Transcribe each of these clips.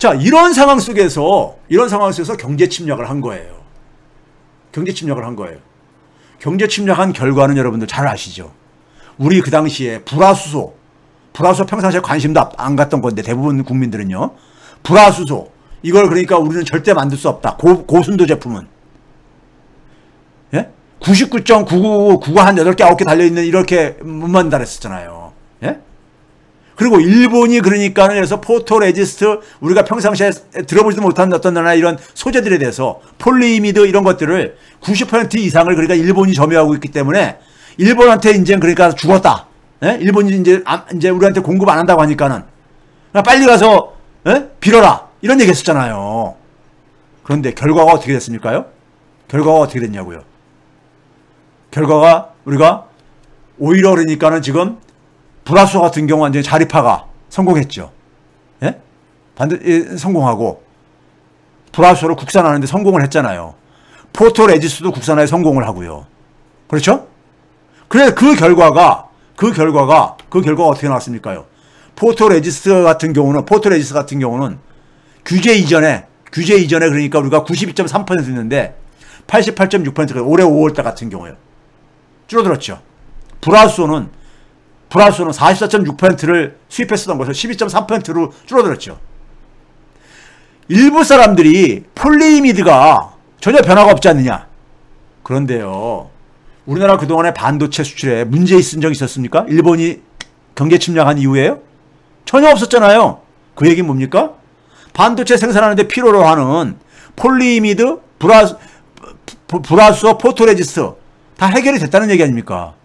자, 이런 상황 속에서 경제 침략을 한 거예요. 경제 침략을 한 거예요. 경제 침략한 결과는 여러분들 잘 아시죠? 우리 그 당시에 불화수소 평상시에 관심도 안 갖던 건데 대부분 국민들은요. 불화수소 이걸 그러니까 우리는 절대 만들 수 없다. 고순도 제품은. 예? 99.999가 한 8개 9개 달려있는 이렇게 못 만든다 그랬었잖아요. 예? 그리고 일본이 그러니까는 그래서 포토레지스트 우리가 평상시에 들어보지도 못한 어떤 나라 이런 소재들에 대해서 폴리이미드 이런 것들을 90% 이상을 그러니까 일본이 점유하고 있기 때문에 일본한테 이제 그러니까 죽었다. 예? 일본이 이제 우리한테 공급 안 한다고 하니까는 빨리 가서 예? 빌어라 이런 얘기 했었잖아요. 그런데 결과가 어떻게 됐습니까요? 결과가 어떻게 됐냐고요. 결과가 우리가 오히려 그러니까는 지금 불화수소 같은 경우 완전히 자립화가 성공했죠. 예? 성공하고 불화수소를 국산화하는데 성공을 했잖아요. 포토레지스트도 국산화에 성공을 하고요. 그렇죠? 그래 그 결과가 어떻게 나왔습니까요? 포토레지스트 같은 경우는 규제 이전에 그러니까 우리가 92.3%였는데 88.6%가 올해 5월달 같은 경우에요. 줄어들었죠. 불화수소는 44.6%를 수입했었던 것을 12.3%로 줄어들었죠. 일부 사람들이 폴리이미드가 전혀 변화가 없지 않느냐. 그런데요. 우리나라 그동안에 반도체 수출에 문제 있은 적 있었습니까? 일본이 경제 침략한 이후에요? 전혀 없었잖아요. 그 얘기는 뭡니까? 반도체 생산하는데 필요로 하는 폴리이미드, 불화수소, 포토레지스트 다 해결이 됐다는 얘기 아닙니까?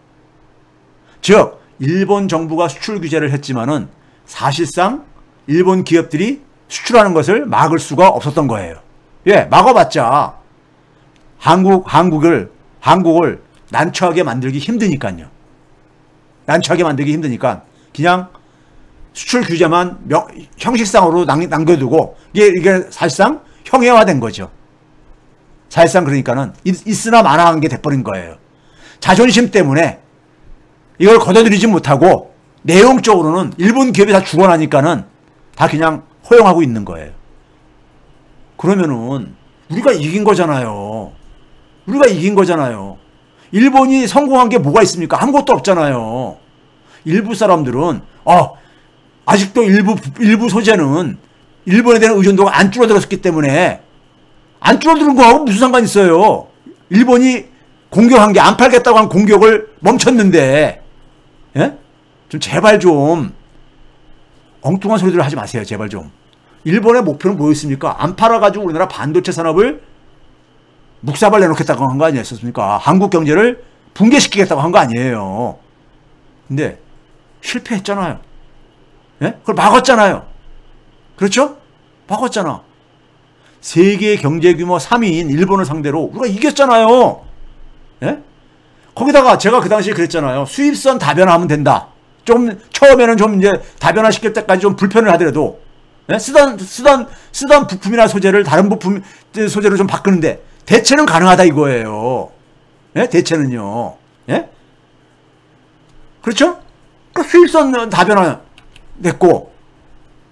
즉 일본 정부가 수출 규제를 했지만은 사실상 일본 기업들이 수출하는 것을 막을 수가 없었던 거예요. 예, 막아봤자 한국을 난처하게 만들기 힘드니까요. 난처하게 만들기 힘드니까 그냥 수출 규제만 형식상으로 남겨두고 이게 사실상 형해화된 거죠. 사실상 그러니까는 있으나 마나한 게 돼버린 거예요. 자존심 때문에 이걸 걷어들이지 못하고 내용적으로는 일본 기업이 다 죽어나니까는 다 그냥 허용하고 있는 거예요. 그러면은 우리가 이긴 거잖아요. 우리가 이긴 거잖아요. 일본이 성공한 게 뭐가 있습니까? 아무것도 없잖아요. 일부 사람들은 아직도 일부 소재는 일본에 대한 의존도가 안 줄어들었기 때문에 안 줄어드는 거하고 무슨 상관이 있어요. 일본이 공격한 게 안 팔겠다고 한 공격을 멈췄는데 예? 좀 제발 좀 엉뚱한 소리들 하지 마세요. 제발 좀. 일본의 목표는 뭐였습니까? 안 팔아가지고 우리나라 반도체 산업을 묵사발 내놓겠다고 한 거 아니었습니까? 한국 경제를 붕괴시키겠다고 한 거 아니에요. 근데 실패했잖아요. 예? 그걸 막았잖아요. 그렇죠? 막았잖아. 세계 경제 규모 3위인 일본을 상대로 우리가 이겼잖아요. 예? 거기다가 제가 그 당시에 그랬잖아요. 수입선 다변화하면 된다. 좀 처음에는 좀 이제 다변화 시킬 때까지 좀 불편을 하더라도 예? 쓰던 부품이나 소재를 다른 부품 소재로 좀 바꾸는데 대체는 가능하다 이거예요. 예? 대체는요. 예? 그렇죠? 그 수입선 다변화 됐고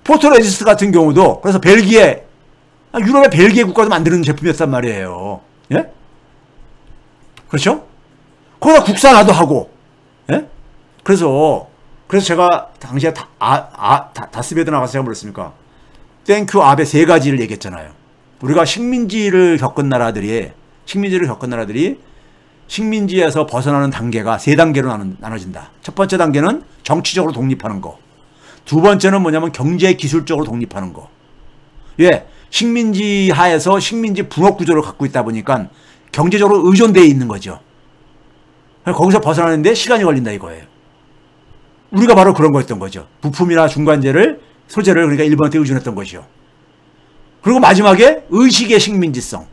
포토레지스트 같은 경우도 그래서 유럽의 벨기에 국가도 만드는 제품이었단 말이에요. 예? 그렇죠? 거기다 국산화도 하고, 예? 그래서 제가 당시에 다스베드 나가서 제가 뭐랬습니까? 땡큐 아베 3가지를 얘기했잖아요. 우리가 식민지를 겪은 나라들이 식민지에서 벗어나는 단계가 3단계로 나눠진다. 첫 번째 단계는 정치적으로 독립하는 거. 두 번째는 뭐냐면 경제 기술적으로 독립하는 거. 예, 식민지 하에서 식민지 분업 구조를 갖고 있다 보니까 경제적으로 의존되어 있는 거죠. 거기서 벗어나는데 시간이 걸린다 이거예요. 우리가 바로 그런 거였던 거죠. 부품이나 중간재를 소재를 그러니까 일본한테 의존했던 것이죠. 그리고 마지막에 의식의 식민지성.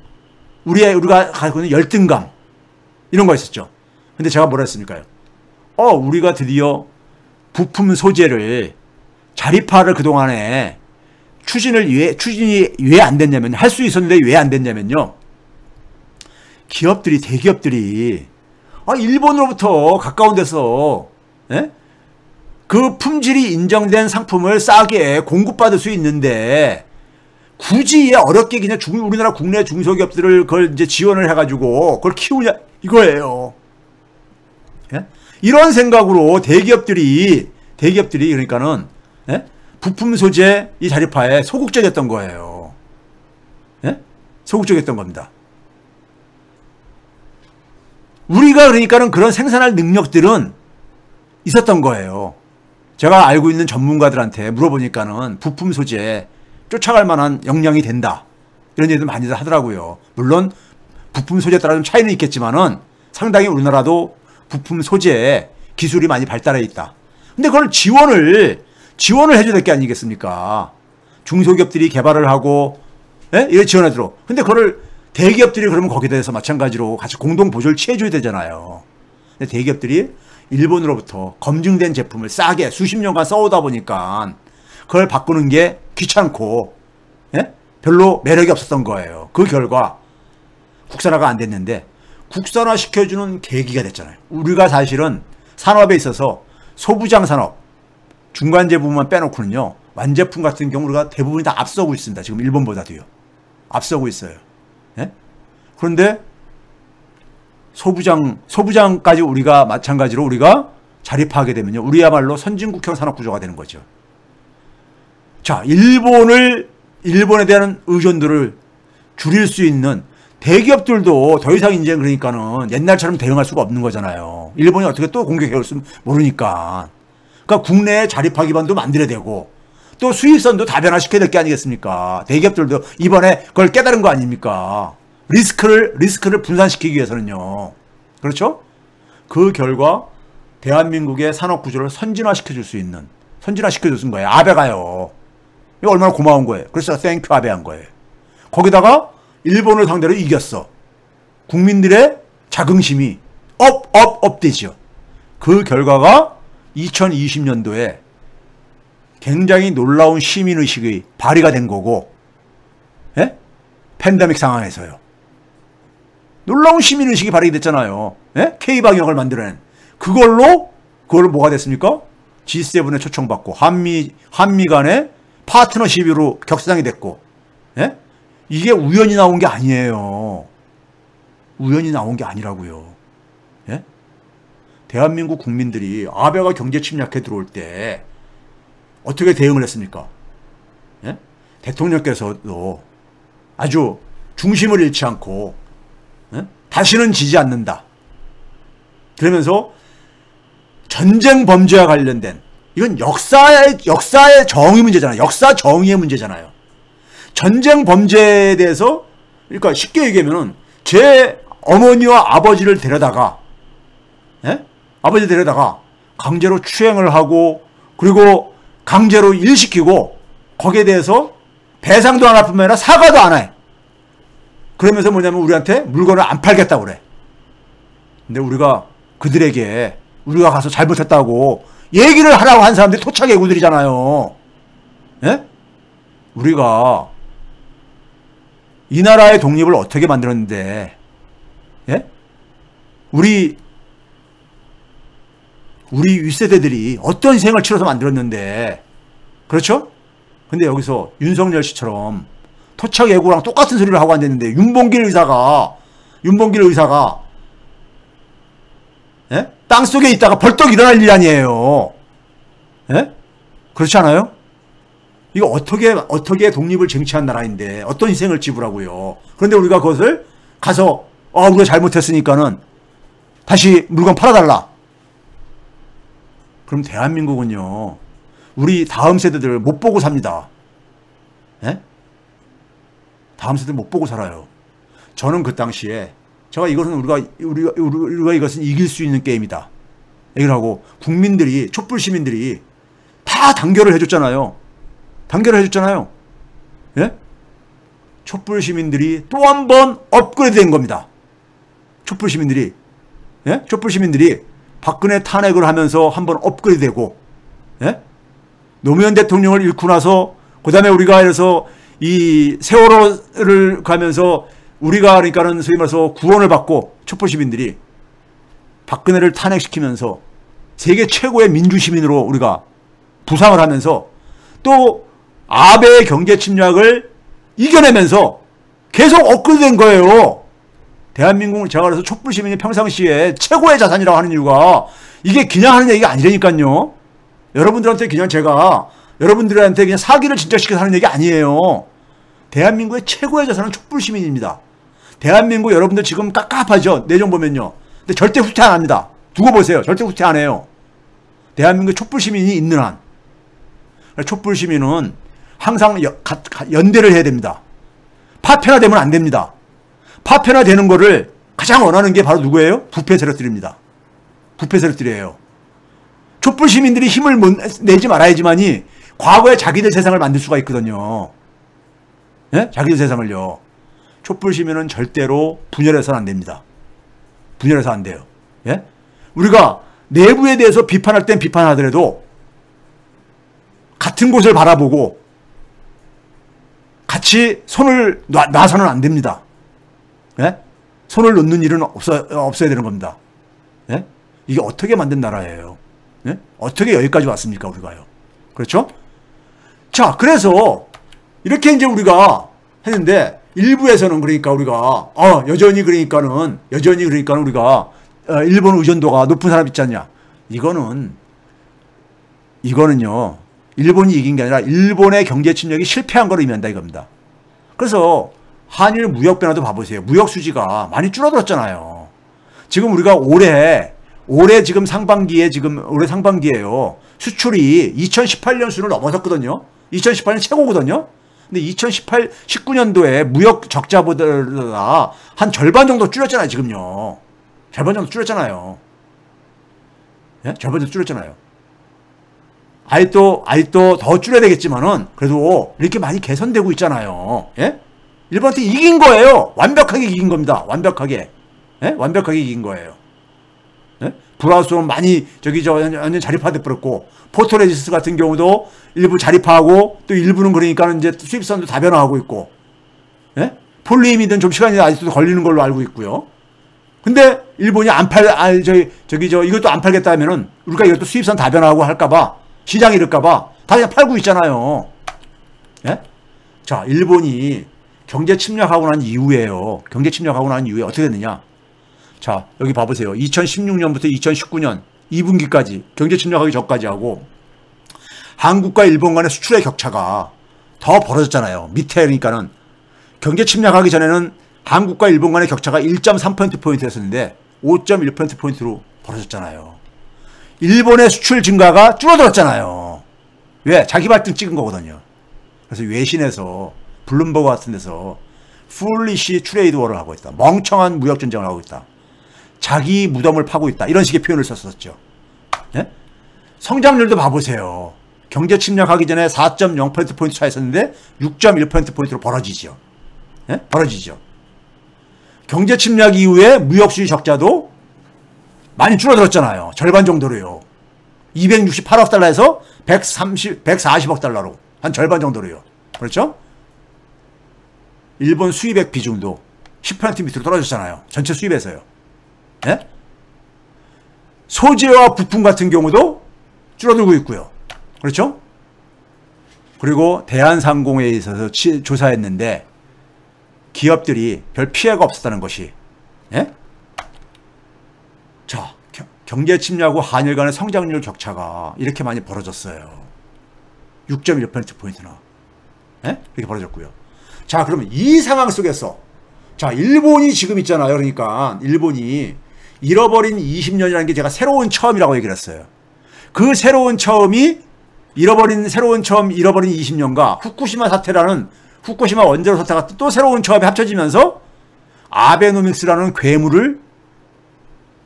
우리가 갖고 있는 열등감. 이런 거 있었죠. 근데 제가 뭐라 했습니까요? 우리가 드디어 부품 소재를 자립화를 그동안에 추진이 왜 안 됐냐면 할 수 있었는데 왜 안 됐냐면요. 대기업들이 일본으로부터 가까운 데서 예? 그 품질이 인정된 상품을 싸게 공급받을 수 있는데 굳이 어렵게 그냥 우리나라 국내 중소기업들을 그걸 이제 지원을 해가지고 그걸 키우냐 이거예요. 예? 이런 생각으로 대기업들이 그러니까는 예? 부품 소재 이 자립화에 소극적이었던 거예요. 예? 소극적이었던 겁니다. 우리가 그러니까는 그런 생산할 능력들은 있었던 거예요. 제가 알고 있는 전문가들한테 물어보니까는 부품 소재 쫓아갈 만한 역량이 된다. 이런 얘기도 많이 하더라고요. 물론 부품 소재에 따라 좀 차이는 있겠지만은 상당히 우리나라도 부품 소재에 기술이 많이 발달해 있다. 근데 그걸 지원을 해줘야 될 게 아니겠습니까? 중소기업들이 개발을 하고, 예? 이래 지원해주도록. 근데 그걸 대기업들이 그러면 거기에 대해서 마찬가지로 같이 공동 보조를 취해줘야 되잖아요. 근데 대기업들이 일본으로부터 검증된 제품을 싸게 수십 년간 써오다 보니까 그걸 바꾸는 게 귀찮고, 예? 별로 매력이 없었던 거예요. 그 결과 국산화가 안 됐는데 국산화 시켜주는 계기가 됐잖아요. 우리가 사실은 산업에 있어서 소부장 산업, 중간재 부분만 빼놓고는요, 완제품 같은 경우 우리가 대부분이 다 앞서고 있습니다. 지금 일본보다도요. 앞서고 있어요. 예? 그런데 소부장까지 우리가 마찬가지로 우리가 자립하게 되면요, 우리야말로 선진국형 산업구조가 되는 거죠. 자, 일본에 대한 의존도를 줄일 수 있는 대기업들도 더 이상 이제 그러니까는 옛날처럼 대응할 수가 없는 거잖아요. 일본이 어떻게 또 공격해올지 모르니까. 그러니까 국내에 자립화 기반도 만들어야 되고 또 수익선도 다변화시켜야 될 게 아니겠습니까? 대기업들도 이번에 그걸 깨달은 거 아닙니까? 리스크를 분산시키기 위해서는요. 그렇죠? 그 결과 대한민국의 산업구조를 선진화시켜줄 수 있는, 선진화시켜줄 거예요. 아베가요. 이거 얼마나 고마운 거예요. 그래서 땡큐 아베 한 거예요. 거기다가 일본을 상대로 이겼어. 국민들의 자긍심이 업 되죠. 그 결과가 2020년도에 굉장히 놀라운 시민의식이 발휘가 된 거고, 예? 팬데믹 상황에서요. 놀라운 시민의식이 발휘가 됐잖아요. 예? K방역을 만들어낸. 그걸로 뭐가 됐습니까? G7에 초청받고, 한미 간의 파트너십으로 격상이 됐고, 예? 이게 우연히 나온 게 아니에요. 우연히 나온 게 아니라고요. 예? 대한민국 국민들이 아베가 경제 침략해 들어올 때 어떻게 대응을 했습니까? 예? 대통령께서도 아주 중심을 잃지 않고, 예? 다시는 지지 않는다. 그러면서 전쟁 범죄와 관련된, 이건 역사의 정의 문제잖아요. 역사 정의의 문제잖아요. 전쟁 범죄에 대해서, 그러니까 쉽게 얘기하면은 제 어머니와 아버지를 데려다가, 예? 아버지 데려다가 강제로 추행을 하고, 그리고 강제로 일시키고, 거기에 대해서 배상도 안 할 뿐만 아니라 사과도 안 해. 그러면서 뭐냐면 우리한테 물건을 안 팔겠다고 그래. 근데 우리가 그들에게 우리가 가서 잘못했다고 얘기를 하라고 한 사람들이 토착애구들이잖아요. 예? 우리가 이 나라의 독립을 어떻게 만들었는데, 예? 우리 윗세대들이 어떤 희생을 치러서 만들었는데, 그렇죠? 근데 여기서 윤석열 씨처럼 토착애구랑 똑같은 소리를 하고 앉았는데, 윤봉길 의사가 예? 땅속에 있다가 벌떡 일어날 일이 아니에요. 예? 그렇지 않아요? 이거 어떻게 독립을 쟁취한 나라인데 어떤 희생을 지불하고요. 그런데 우리가 그것을 가서 우리가 잘못했으니까는 다시 물건 팔아달라. 그럼 대한민국은요, 우리 다음 세대들 못 보고 삽니다. 예? 다음 세대 못 보고 살아요. 저는 그 당시에 제가 이것은 우리가 이것은 이길 수 있는 게임이다 얘기를 하고, 국민들이, 촛불 시민들이 다 단결을 해줬잖아요. 예? 촛불 시민들이 또 한 번 업그레이드 된 겁니다. 촛불 시민들이 박근혜 탄핵을 하면서 한 번 업그레이드 되고, 예? 노무현 대통령을 잃고 나서, 그 다음에 우리가 이래서 이 세월호를 가면서 우리가 그러니까는 소위 말해서 구원을 받고, 촛불 시민들이 박근혜를 탄핵시키면서 세계 최고의 민주시민으로 우리가 부상을 하면서, 또 아베의 경제 침략을 이겨내면서 계속 업그레이드된 거예요. 대한민국은 제가 그래서 촛불시민이 평상시에 최고의 자산이라고 하는 이유가 이게 그냥 하는 얘기가 아니라니까요. 여러분들한테 그냥 제가 여러분들한테 그냥 사기를 진작시켜서 하는 얘기 아니에요. 대한민국의 최고의 자산은 촛불시민입니다. 대한민국 여러분들 지금 깝깝하죠? 내정 보면요. 근데 절대 후퇴 안 합니다. 두고 보세요. 절대 후퇴 안 해요. 대한민국의 촛불시민이 있는 한. 촛불시민은 항상 연대를 해야 됩니다. 파편화되면 안 됩니다. 파편화되는 거를 가장 원하는 게 바로 누구예요? 부패 세력들입니다. 부패 세력들이에요. 촛불 시민들이 힘을 내지 말아야지만이 과거에 자기들 세상을 만들 수가 있거든요. 예? 자기들 세상을요. 촛불 시민은 절대로 분열해서는 안 됩니다. 분열해서 안 돼요. 예? 우리가 내부에 대해서 비판할 땐 비판하더라도 같은 곳을 바라보고 같이 손을 놔서는 안 됩니다. 예? 손을 놓는 일은 없어야 되는 겁니다. 예? 이게 어떻게 만든 나라예요? 예? 어떻게 여기까지 왔습니까, 우리가요? 그렇죠? 자, 그래서 이렇게 이제 우리가 했는데 일부에서는 그러니까 우리가 여전히 그러니까는 우리가 일본 의존도가 높은 사람 있지 않냐? 이거는요. 일본이 이긴 게 아니라 일본의 경제 침략이 실패한 걸 의미한다 이겁니다. 그래서 한일 무역 변화도 봐보세요. 무역 수지가 많이 줄어들었잖아요. 지금 우리가 올해 지금 올해 상반기에요. 수출이 2018년 수준을 넘어섰거든요. 2018년 최고거든요. 근데 19년도에 무역 적자보다 한 절반 정도 줄였잖아요, 지금요. 절반 정도 줄였잖아요. 예? 절반 정도 줄였잖아요. 아직도 더 줄여야 되겠지만은 그래도 이렇게 많이 개선되고 있잖아요. 예? 일본한테 이긴 거예요. 완벽하게 이긴 겁니다. 완벽하게. 예? 완벽하게 이긴 거예요. 예? 브라우스는 많이 완전 자립화돼 버렸고 포토레지스 같은 경우도 일부 자립화하고 또 일부는 그러니까는 이제 수입선도 다 변화하고 있고. 예? 폴리임이든 좀 시간이 아직도 걸리는 걸로 알고 있고요. 근데 일본이 이것도 안 팔겠다 하면은 우리가 이것도 수입선 다 변화하고 할까봐 시장이 이럴까봐 다 그냥 팔고 있잖아요. 예? 자, 일본이 경제 침략하고 난 이후에요. 경제 침략하고 난 이후에 어떻게 됐느냐. 자, 여기 봐보세요. 2016년부터 2019년 2분기까지 경제 침략하기 전까지 하고 한국과 일본 간의 수출의 격차가 더 벌어졌잖아요. 밑에 그러니까는 경제 침략하기 전에는 한국과 일본 간의 격차가 1.3%포인트였었는데 5.1%포인트로 벌어졌잖아요. 일본의 수출 증가가 줄어들었잖아요. 왜? 자기 발등 찍은 거거든요. 그래서 외신에서 블룸버그 같은 데서 풀리시 트레이드 워를 하고 있다. 멍청한 무역 전쟁을 하고 있다. 자기 무덤을 파고 있다. 이런 식의 표현을 썼었죠. 예? 성장률도 봐보세요. 경제 침략하기 전에 4.0%포인트 차이였었는데 6.1%포인트로 벌어지죠. 예? 벌어지죠. 경제 침략 이후에 무역 수지 적자도 많이 줄어들었잖아요. 절반 정도로요. 268억 달러에서 140억 달러로 한 절반 정도로요. 그렇죠? 일본 수입액 비중도 10% 밑으로 떨어졌잖아요. 전체 수입에서요. 예? 소재와 부품 같은 경우도 줄어들고 있고요. 그렇죠? 그리고 대한상공에 있어서 조사했는데 기업들이 별 피해가 없었다는 것이. 예? 자, 경제 침략 후 한일 간의 성장률 격차가 이렇게 많이 벌어졌어요. 6.1%포인트나. 예? 이렇게 벌어졌고요. 자, 그러면 이 상황 속에서 자, 일본이 지금 있잖아요. 그러니까 일본이 잃어버린 20년이라는 게 제가 새로운 처음이라고 얘기를 했어요. 그 새로운 처음이 잃어버린 20년과 후쿠시마 사태라는 후쿠시마 원자로 사태가 또 새로운 처음에 합쳐지면서 아베노믹스라는 괴물을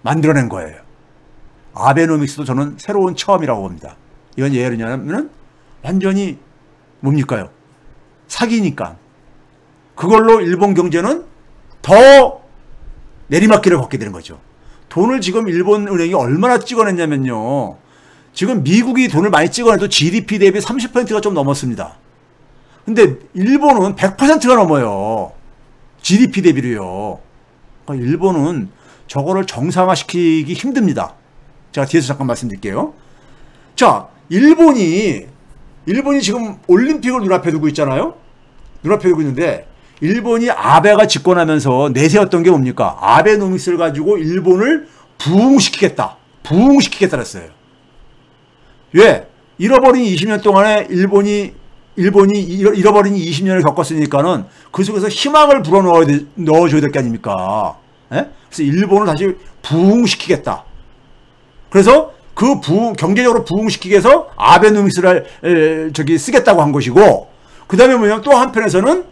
만들어낸 거예요. 아베노믹스도 저는 새로운 처음이라고 봅니다. 이건 예를냐면 완전히 뭡니까요? 사기니까. 그걸로 일본 경제는 더 내리막길을 걷게 되는 거죠. 돈을 지금 일본 은행이 얼마나 찍어냈냐면요. 지금 미국이 돈을 많이 찍어내도 GDP 대비 30%가 좀 넘었습니다. 근데 일본은 100%가 넘어요. GDP 대비로요. 그러니까 일본은 저거를 정상화시키기 힘듭니다. 제가 뒤에서 잠깐 말씀드릴게요. 자, 일본이 지금 올림픽을 눈앞에 두고 있잖아요. 눈앞에 두고 있는데 일본이 아베가 집권하면서 내세웠던 게 뭡니까? 아베노믹스를 가지고 일본을 부흥시키겠다. 부흥시키겠다 그랬어요. 왜? 잃어버린 20년 동안에 일본이 잃어버린 20년을 겪었으니까는 그 속에서 희망을 불어넣어줘야 될 게 아닙니까? 예? 그래서 일본을 다시 부흥시키겠다. 그래서 그 경제적으로 부흥시키기 위해서 아베노믹스를 쓰겠다고 한 것이고, 그 다음에 뭐냐면 또 한편에서는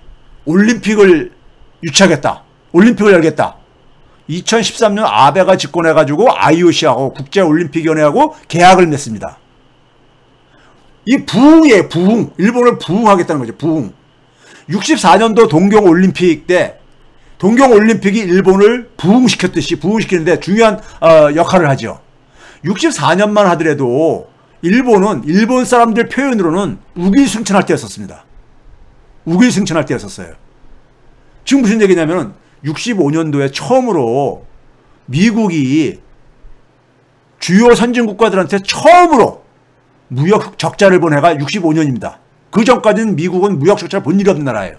올림픽을 유치하겠다. 올림픽을 열겠다. 2013년 아베가 집권해가지고 IOC하고 국제올림픽위원회하고 계약을 맺습니다. 이 부흥이에요, 부흥. 일본을 부흥하겠다는 거죠, 부흥. 64년도 동경올림픽 때, 동경올림픽이 일본을 부흥시켰듯이 부흥시키는데 중요한 역할을 하죠. 64년만 하더라도 일본은 일본 사람들 표현으로는 우기승천할 때였었습니다. 우기승천할 때였었어요. 지금 무슨 얘기냐면 65년도에 처음으로 미국이 주요 선진국가들한테 처음으로 무역 적자를 본 해가 65년입니다. 그 전까지는 미국은 무역 적자를 본 일이 없는 나라예요.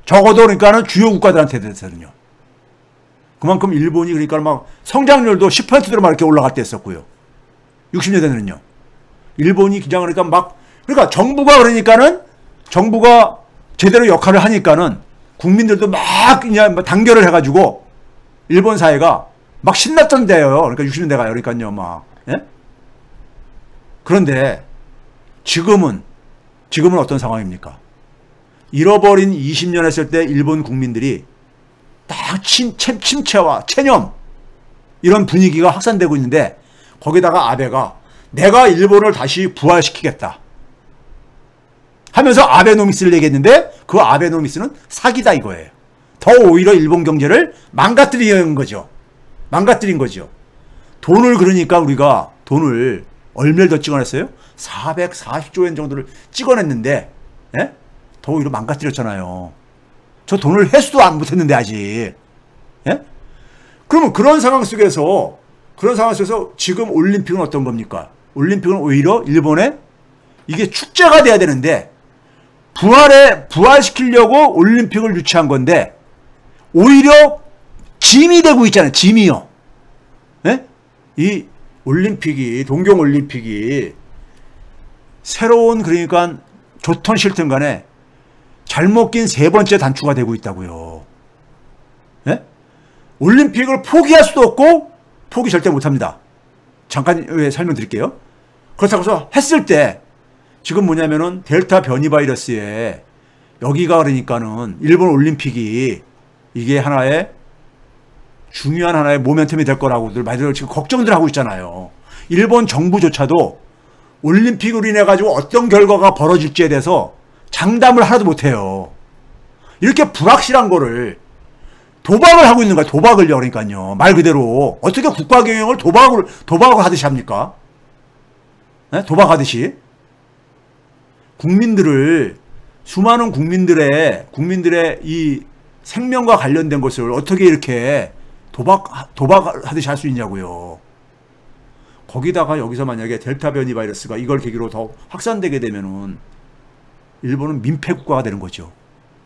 적어도 그러니까는 주요 국가들한테 대해서는요. 그만큼 일본이 그러니까 막 성장률도 10%대로 막 이렇게 올라갈 때 했었고요. 60년대는요. 일본이 그냥 그러니까 막, 그러니까 정부가 제대로 역할을 하니까는 국민들도 막 그냥 단결을 해가지고 일본 사회가 막 신났던 데예요. 그러니까 60년대가 그러니까요. 막. 예? 그런데 지금은 어떤 상황입니까? 잃어버린 20년 했을 때 일본 국민들이 딱 침체와 체념 이런 분위기가 확산되고 있는데 거기다가 아베가 내가 일본을 다시 부활시키겠다 하면서 아베노믹스를 얘기했는데 그 아베노믹스는 사기다 이거예요. 더 오히려 일본 경제를 망가뜨린 거죠. 망가뜨린 거죠. 돈을 그러니까 우리가 돈을 얼마를 더 찍어냈어요? 440조 엔 정도를 찍어냈는데 예? 더 오히려 망가뜨렸잖아요. 저 돈을 회수도 안 못했는데 아직. 예? 그러면 그런 상황 속에서 지금 올림픽은 어떤 겁니까? 올림픽은 오히려 일본에 이게 축제가 돼야 되는데 부활시키려고 올림픽을 유치한 건데 오히려 짐이 되고 있잖아요. 짐이요. 예? 이 올림픽이 동경올림픽이 새로운 그러니까 좋든 싫든 간에 잘못 낀 세 번째 단추가 되고 있다고요. 예? 올림픽을 포기할 수도 없고 포기 절대 못합니다. 잠깐 설명드릴게요. 그렇다고 해서 했을 때 지금 뭐냐면은 델타 변이 바이러스에 여기가 그러니까는 일본 올림픽이 이게 하나의 중요한 하나의 모멘텀이 될 거라고들 많이들 지금 걱정들 하고 있잖아요. 일본 정부조차도 올림픽으로 인해 가지고 어떤 결과가 벌어질지에 대해서 장담을 하나도 못해요. 이렇게 불확실한 거를 도박을 하고 있는 거야. 도박을요. 그러니까요. 말 그대로 어떻게 국가 경영을 도박을 하듯이 합니까? 네? 도박하듯이 수많은 국민들의 이 생명과 관련된 것을 어떻게 이렇게 도박하듯이 할 수 있냐고요. 거기다가 여기서 만약에 델타 변이 바이러스가 이걸 계기로 더 확산되게 되면은 일본은 민폐국가가 되는 거죠.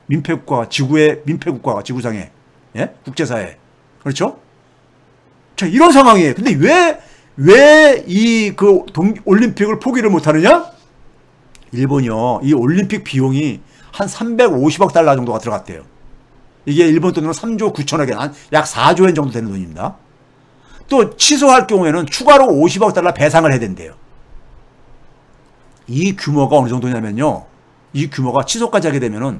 민폐국가가, 지구의 민폐국가가, 지구상에. 예? 국제사회. 그렇죠? 자, 이런 상황이에요. 근데 왜 올림픽을 포기를 못 하느냐? 일본이요. 이 올림픽 비용이 한 350억 달러 정도가 들어갔대요. 이게 일본 돈으로 3조 9천억 엔, 약 4조 엔 정도 되는 돈입니다. 또 취소할 경우에는 추가로 50억 달러 배상을 해야 된대요. 이 규모가 어느 정도냐면요. 이 규모가 취소까지 하게 되면은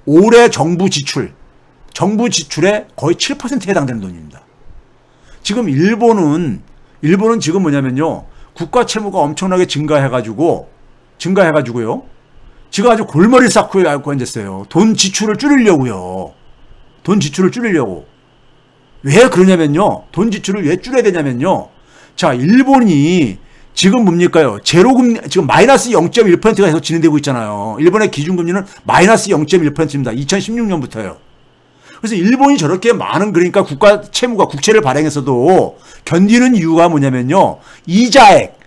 올해 정부 지출의 거의 7%에 해당되는 돈입니다. 지금 일본은 지금 뭐냐면요. 국가 채무가 엄청나게 증가해가지고요. 지금 아주 골머리를 쌓고 앉았어요. 돈 지출을 줄이려고요. 왜 그러냐면요. 돈 지출을 왜 줄여야 되냐면요. 자, 일본이 지금 뭡니까요? 제로금리, 지금 마이너스 0.1%가 계속 진행되고 있잖아요. 일본의 기준금리는 마이너스 0.1%입니다. 2016년부터요. 그래서 일본이 저렇게 많은 그러니까 국가 채무가 국채를 발행해서도 견디는 이유가 뭐냐면요. 이자액.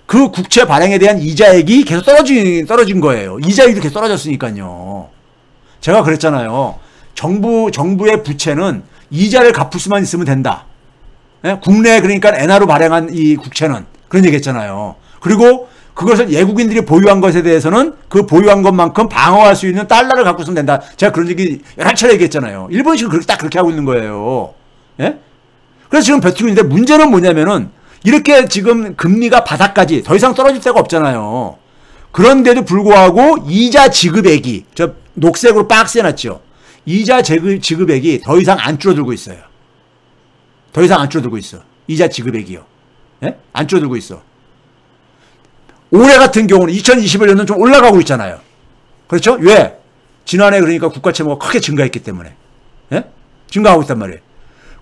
그 국채 발행에 대한 이자액이 계속 떨어진 거예요. 이자율이 계속 떨어졌으니까요. 제가 그랬잖아요. 정부의 부채는 이자를 갚을 수만 있으면 된다. 예? 국내 그러니까 엔화로 발행한 이 국채는 그런 얘기 했잖아요. 그리고 그것을 외국인들이 보유한 것에 대해서는 그 보유한 것만큼 방어할 수 있는 달러를 갖고 있으면 된다. 제가 그런 얘기 여러 차례 얘기했잖아요. 일본이 지금 딱 그렇게 하고 있는 거예요. 예? 그래서 지금 버티고 있는데 문제는 뭐냐면은 이렇게 지금 금리가 바닥까지 더 이상 떨어질 데가 없잖아요. 그런데도 불구하고 이자 지급액이 저 녹색으로 박스에 놨죠. 이자 지급액이 더 이상 안 줄어들고 있어요. 더 이상 안 줄어들고 있어. 이자 지급액이요. 예? 안 줄어들고 있어. 올해 같은 경우는 2021년은 좀 올라가고 있잖아요. 그렇죠? 왜? 지난해 그러니까 국가 채무가 크게 증가했기 때문에. 예? 증가하고 있단 말이에요.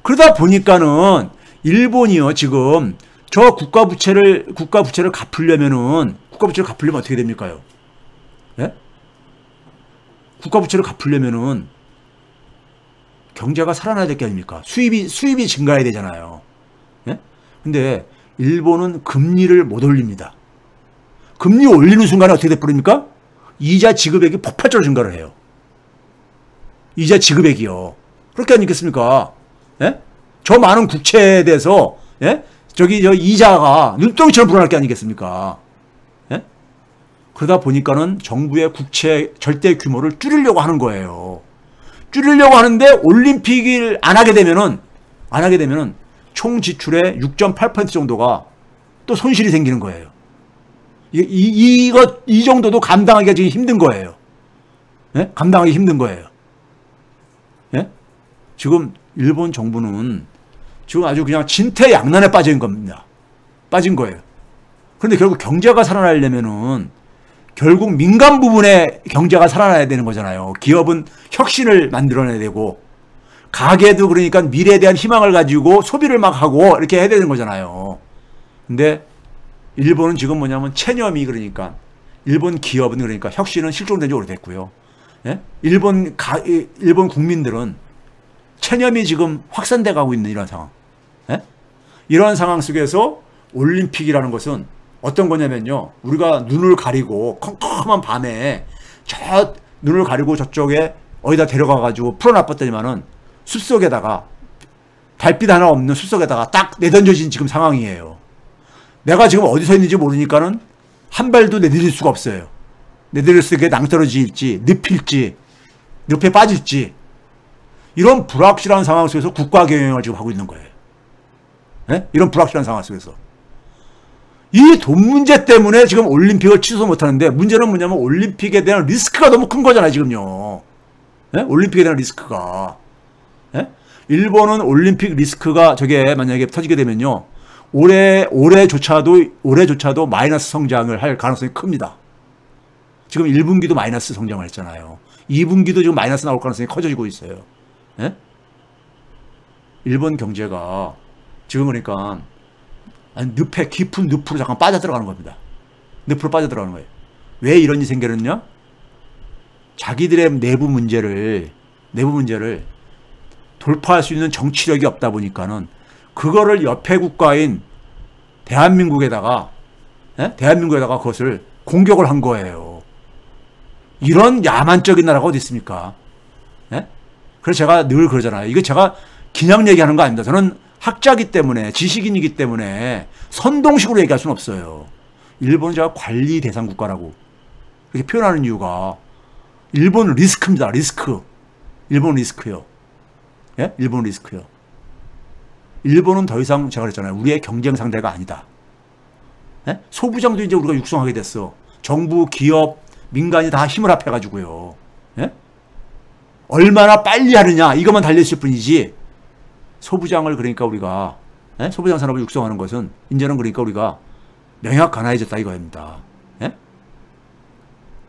그러다 보니까는 일본이요, 지금 저 국가 부채를 갚으려면 어떻게 됩니까요? 예? 국가 부채를 갚으려면은 경제가 살아나야 될 게 아닙니까? 수입이 증가해야 되잖아요. 예? 근데 일본은 금리를 못 올립니다. 금리 올리는 순간에 어떻게 돼버립니까? 이자 지급액이 폭발적으로 증가를 해요. 이자 지급액이요. 그렇게 아니겠습니까? 예? 저 많은 국채에 대해서, 예? 저 이자가 눈덩이처럼 불어날 게 아니겠습니까? 예? 그러다 보니까는 정부의 국채 절대 규모를 줄이려고 하는 거예요. 줄이려고 하는데 올림픽을 안 하게 되면은 총 지출의 6.8% 정도가 또 손실이 생기는 거예요. 이 정도도 감당하기가 지금 힘든 거예요. 예? 감당하기 힘든 거예요. 예? 지금 일본 정부는 지금 아주 그냥 진퇴양난에 빠진 겁니다. 빠진 거예요. 그런데 결국 경제가 살아나려면은 결국 민간 부분의 경제가 살아나야 되는 거잖아요. 기업은 혁신을 만들어내야 되고, 가게도 그러니까 미래에 대한 희망을 가지고 소비를 막 하고 이렇게 해야 되는 거잖아요. 근데 일본은 지금 뭐냐면 체념이 그러니까 일본 기업은 그러니까 혁신은 실종된 지 오래됐고요. 예? 일본 국민들은 체념이 지금 확산돼 가고 있는 이런 상황. 예? 이런 상황 속에서 올림픽이라는 것은 어떤 거냐면요. 우리가 눈을 가리고 컴컴한 밤에 저 눈을 가리고 저쪽에 어디다 데려가 가지고 풀어놨더니만은 숲속에다가 달빛 하나 없는 숲속에다가 딱 내던져진 지금 상황이에요. 내가 지금 어디서 있는지 모르니까는 한 발도 내디딜 수가 없어요. 내디딜 게 낭떠러질지 늪일지 늪에 빠질지 이런 불확실한 상황 속에서 국가 경영을 지금 하고 있는 거예요. 네? 이런 불확실한 상황 속에서 이 돈 문제 때문에 지금 올림픽을 취소 못하는데, 문제는 뭐냐면 올림픽에 대한 리스크가 너무 큰 거잖아요 지금요. 네? 올림픽에 대한 리스크가. 네? 일본은 올림픽 리스크가 저게 만약에 터지게 되면요, 올해조차도 마이너스 성장을 할 가능성이 큽니다. 지금 1분기도 마이너스 성장을 했잖아요. 2분기도 지금 마이너스 나올 가능성이 커져지고 있어요. 예? 일본 경제가 지금 그러니까 늪에 깊은 늪으로 잠깐 빠져들어가는 겁니다. 늪으로 빠져들어가는 거예요. 왜 이런 일이 생겼느냐? 자기들의 내부 문제를 돌파할 수 있는 정치력이 없다 보니까는 그거를 옆에 국가인 대한민국에다가 그것을 공격을 한 거예요. 이런 야만적인 나라가 어디 있습니까? 예? 그래서 제가 늘 그러잖아요. 이거 제가 그냥 얘기하는 거 아닙니다. 저는 학자이기 때문에, 지식인이기 때문에 선동식으로 얘기할 수는 없어요. 일본은 제가 관리 대상 국가라고 이렇게 표현하는 이유가, 일본은 리스크입니다. 리스크. 일본 리스크요. 예? 일본 리스크요. 일본은 더 이상 제가 그랬잖아요. 우리의 경쟁 상대가 아니다. 예? 소부장도 이제 우리가 육성하게 됐어. 정부, 기업, 민간이 다 힘을 합해가지고요. 예? 얼마나 빨리 하느냐 이것만 달려있을 뿐이지, 소부장을 그러니까 우리가, 예? 소부장 산업을 육성하는 것은 이제는 그러니까 우리가 명약 가난해졌다 이거입니다. 예?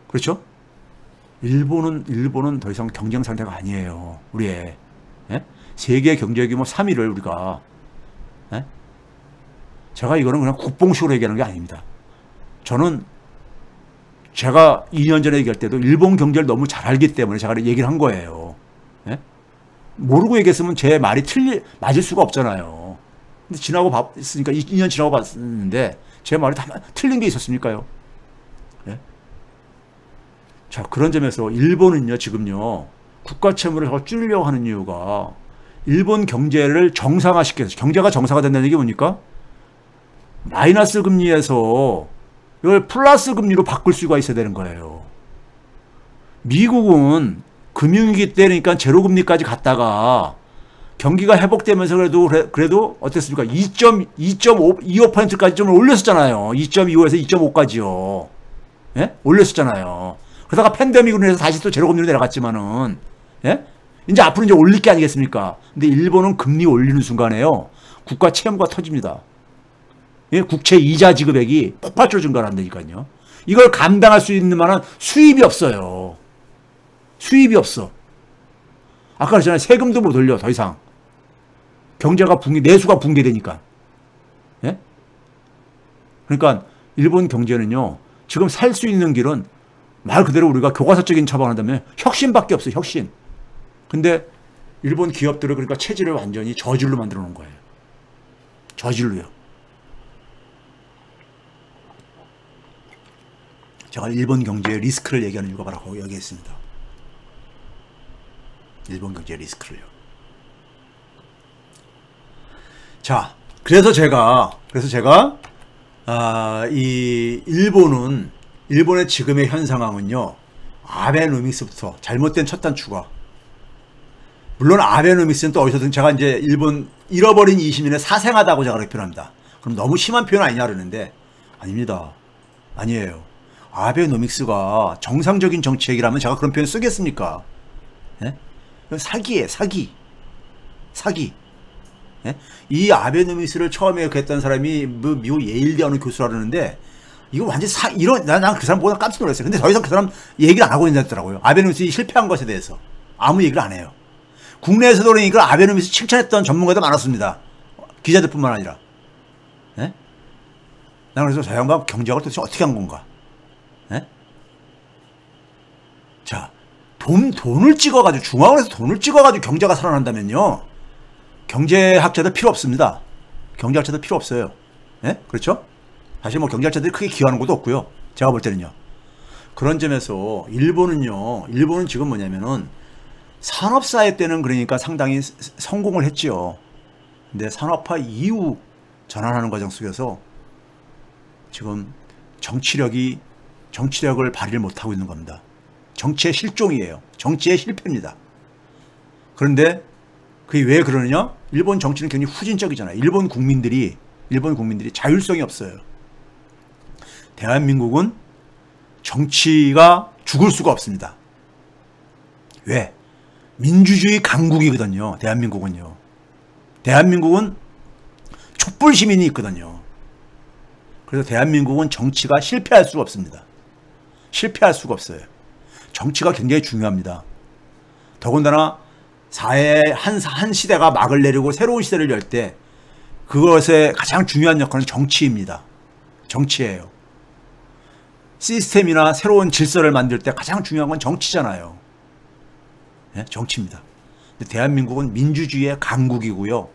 그렇죠? 일본은 더 이상 경쟁 상대가 아니에요. 우리의. 예? 세계 경제 규모 3위를 우리가, 예? 제가 이거는 그냥 국뽕식으로 얘기하는 게 아닙니다. 저는 제가 2년 전에 얘기할 때도 일본 경제를 너무 잘 알기 때문에 제가 얘기를 한 거예요. 예? 모르고 얘기했으면 제 말이 맞을 수가 없잖아요. 근데 지나고 봤으니까 2년 지나고 봤는데 제 말이 다 틀린 게 있었습니까요? 예? 자, 그런 점에서 일본은요, 지금요, 국가 채무를 더 줄이려고 하는 이유가 일본 경제를 정상화시켜서, 경제가 정상화 된다는 얘기 뭡니까? 마이너스 금리에서 이걸 플러스 금리로 바꿀 수가 있어야 되는 거예요. 미국은 금융위기 때니까 제로금리까지 갔다가 경기가 회복되면서 그래도 어땠습니까? 2.25%까지 좀 올렸었잖아요. 2.25에서 2.5까지요. 예? 올렸었잖아요. 그러다가 팬데믹으로 해서 다시 또 제로금리로 내려갔지만은, 예? 이제 앞으로 이제 올릴 게 아니겠습니까? 근데 일본은 금리 올리는 순간에요, 국가 채무가 터집니다. 예? 국채 이자 지급액이 폭발적으로 증가한다니까요. 이걸 감당할 수 있는 만한 수입이 없어요. 수입이 없어. 아까 그랬잖아요. 세금도 못 올려, 더 이상. 경제가 내수가 붕괴되니까. 예? 그러니까 일본 경제는요, 지금 살 수 있는 길은 말 그대로 우리가 교과서적인 처방한다면 혁신밖에 없어요. 혁신. 근데 일본 기업들을, 그러니까 체질을 완전히 저질로 만들어 놓은 거예요. 저질로요. 제가 일본 경제의 리스크를 얘기하는 이유가 바로 여기에 있습니다. 일본 경제의 리스크를요. 자, 그래서 제가 이 일본의 지금의 현 상황은요, 아베노믹스부터 잘못된 첫 단추가, 물론 아베노믹스는 또 어디서든, 제가 이제 일본 잃어버린 20년에 사생하다고 제가 그렇게 표현합니다. 그럼 너무 심한 표현 아니냐 그러는데, 아닙니다. 아니에요. 아베노믹스가 정상적인 정책이라면 제가 그런 표현 쓰겠습니까? 예? 사기예요, 사기. 예? 이 아베노믹스를 처음에 했던 사람이 미국 예일대 어느 교수라는데, 이거 완전 난 그 사람 보다 깜짝 놀랐어요. 근데 더 이상 그 사람 얘기를 안 하고 있더라고요. 아베노믹스 실패한 것에 대해서 아무 얘기를 안 해요. 국내에서도 그러니까 아베노믹스 칭찬했던 전문가도 많았습니다. 기자들뿐만 아니라. 예? 난 그래서 저 양반 경제학을 도대체 어떻게 한 건가? 예? 자, 돈을 찍어가지고, 중앙에서 돈을 찍어가지고 경제가 살아난다면요, 경제학자들 필요 없습니다. 경제학자들 필요 없어요. 예? 그렇죠? 사실 뭐 경제학자들이 크게 기여하는 것도 없고요. 제가 볼 때는요. 그런 점에서 일본은 지금 뭐냐면은, 산업사회 때는 그러니까 상당히 성공을 했지요. 근데 산업화 이후 전환하는 과정 속에서 지금 정치력을 발휘를 못하고 있는 겁니다. 정치의 실종이에요. 정치의 실패입니다. 그런데 그게 왜 그러느냐? 일본 정치는 굉장히 후진적이잖아요. 일본 국민들이 자율성이 없어요. 대한민국은 정치가 죽을 수가 없습니다. 왜? 민주주의 강국이거든요. 대한민국은 촛불 시민이 있거든요. 그래서 대한민국은 정치가 실패할 수가 없습니다. 실패할 수가 없어요. 정치가 굉장히 중요합니다. 더군다나 사회의 한 시대가 막을 내리고 새로운 시대를 열 때 그것의 가장 중요한 역할은 정치입니다. 정치예요. 시스템이나 새로운 질서를 만들 때 가장 중요한 건 정치잖아요. 네? 정치입니다. 근데 대한민국은 민주주의의 강국이고요.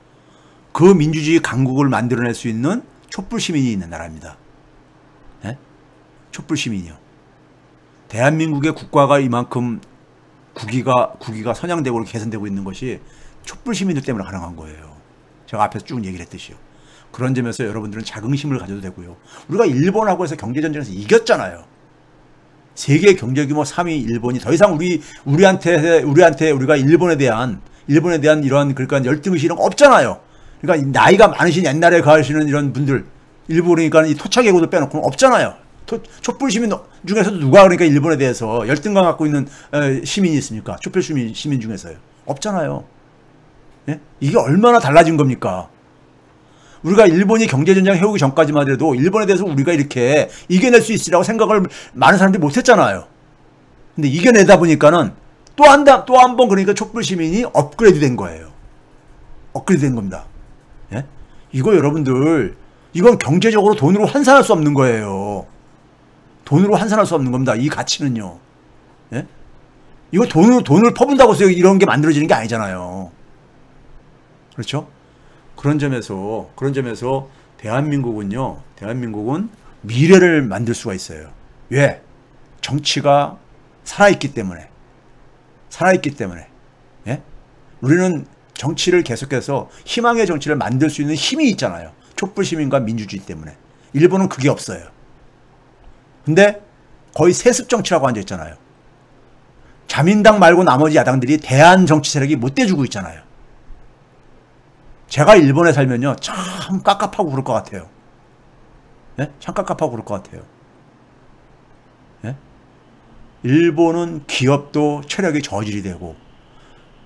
그 민주주의 강국을 만들어낼 수 있는 촛불 시민이 있는 나라입니다. 네? 촛불 시민이요. 대한민국의 국가가 이만큼 국위가 선양되고 개선되고 있는 것이 촛불 시민들 때문에 가능한 거예요. 제가 앞에서 쭉 얘기를 했듯이요. 그런 점에서 여러분들은 자긍심을 가져도 되고요. 우리가 일본하고 해서 경제전쟁에서 이겼잖아요. 세계 경제규모 3위 일본이 더 이상 우리한테 우리가 일본에 대한 이런, 그러니까 열등의식 이런 거 없잖아요. 그러니까 나이가 많으신 옛날에 가시는 이런 분들, 일본이니까 이 토착예고도 빼놓고는 없잖아요. 촛불 시민 중에서도 누가 그러니까 일본에 대해서 열등감 갖고 있는 시민이 있습니까? 촛불 시민 중에서요. 없잖아요. 예? 이게 얼마나 달라진 겁니까? 우리가 일본이 경제전쟁 해오기 전까지만 해도 일본에 대해서 우리가 이렇게 이겨낼 수 있으라고 생각을 많은 사람들이 못했잖아요. 근데 이겨내다 보니까는 또 한 번 그러니까 촛불 시민이 업그레이드 된 거예요. 업그레이드 된 겁니다. 예? 이거 여러분들, 이건 경제적으로 돈으로 환산할 수 없는 거예요. 돈으로 환산할 수 없는 겁니다. 이 가치는요. 예? 이거 돈을 퍼분다고 해서 이런 게 만들어지는 게 아니잖아요. 그렇죠? 그런 점에서 대한민국은 미래를 만들 수가 있어요. 왜? 정치가 살아있기 때문에. 살아있기 때문에. 예? 우리는 정치를 계속해서 희망의 정치를 만들 수 있는 힘이 있잖아요. 촛불시민과 민주주의 때문에. 일본은 그게 없어요. 근데 거의 세습 정치라고 앉아있잖아요. 자민당 말고 나머지 야당들이 대한 정치 세력이 못 대주고 있잖아요. 제가 일본에 살면요, 참 깝깝하고 그럴 것 같아요. 예? 참 깝깝하고 그럴 것 같아요. 예? 일본은 기업도 체력이 저질이 되고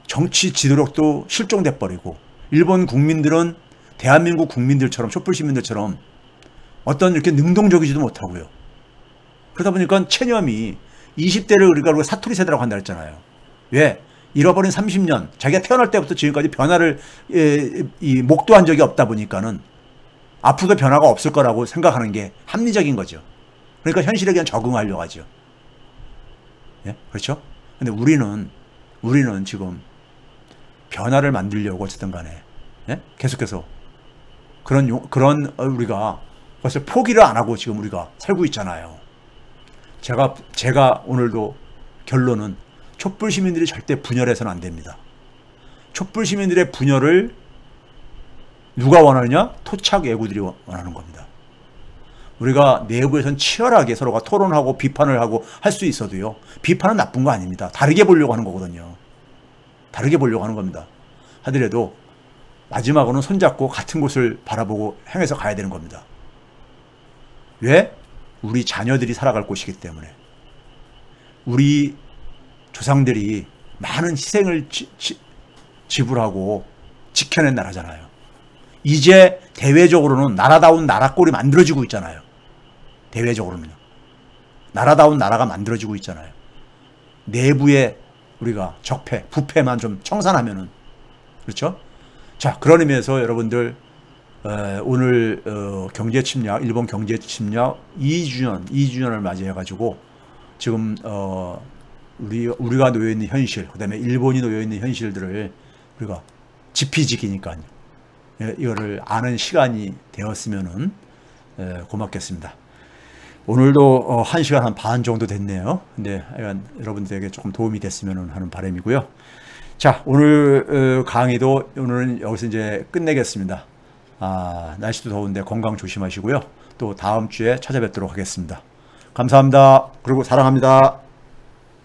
정치 지도력도 실종돼 버리고, 일본 국민들은 대한민국 국민들처럼, 촛불 시민들처럼 어떤 이렇게 능동적이지도 못하고요. 그러다 보니까 체념이 20대를 우리가 사투리 세대라고 한다 했잖아요. 왜? 잃어버린 30년, 자기가 태어날 때부터 지금까지 변화를 목도한 적이 없다 보니까는 앞으로도 변화가 없을 거라고 생각하는 게 합리적인 거죠. 그러니까 현실에 그냥 적응하려고 하죠. 예? 그렇죠? 근데 우리는 지금 변화를 만들려고 어쨌든 간에, 예? 계속해서 그런 우리가 벌써 포기를 안 하고 지금 우리가 살고 있잖아요. 제가 오늘도 결론은 촛불 시민들이 절대 분열해서는 안 됩니다. 촛불 시민들의 분열을 누가 원하느냐? 토착 애구들이 원하는 겁니다. 우리가 내부에선 치열하게 서로가 토론하고 비판을 하고 할 수 있어도요, 비판은 나쁜 거 아닙니다. 다르게 보려고 하는 거거든요. 다르게 보려고 하는 겁니다. 하더라도 마지막으로는 손잡고 같은 곳을 바라보고 향해서 가야 되는 겁니다. 왜? 우리 자녀들이 살아갈 곳이기 때문에. 우리 조상들이 많은 희생을 지불하고 지켜낸 나라잖아요. 이제 대외적으로는 나라다운 나라꼴이 만들어지고 있잖아요. 대외적으로는 나라다운 나라가 만들어지고 있잖아요. 내부에 우리가 적폐, 부패만 좀 청산하면은, 그렇죠? 자, 그런 의미에서 여러분들, 오늘 경제 침략, 일본 경제 침략 2주년을 맞이해가지고 지금 우리가 놓여 있는 현실, 그다음에 일본이 놓여 있는 현실들을 우리가 지피지기니까요. 이거를 아는 시간이 되었으면은 고맙겠습니다. 오늘도 1시간 한 반 정도 됐네요. 근데 여러분들에게 조금 도움이 됐으면 하는 바람이고요. 자, 오늘 강의도 오늘은 여기서 이제 끝내겠습니다. 날씨도 더운데 건강 조심하시고요. 또 다음 주에 찾아뵙도록 하겠습니다. 감사합니다. 그리고 사랑합니다.